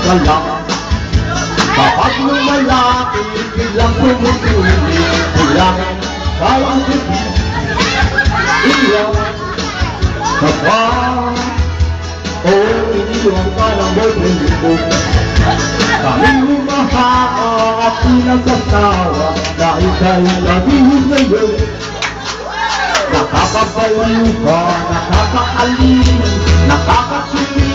ka lang. Kapag lumalaki, biglang tumutuloy, ulang parang gabi. Iyak ka ba? O iniwan ka ng boyfriend mo? Kaming humahaa at pinagsasawa dahil kayo nabihis ngayon. Nakakabaliw ka, nakakaalin, nakakasuli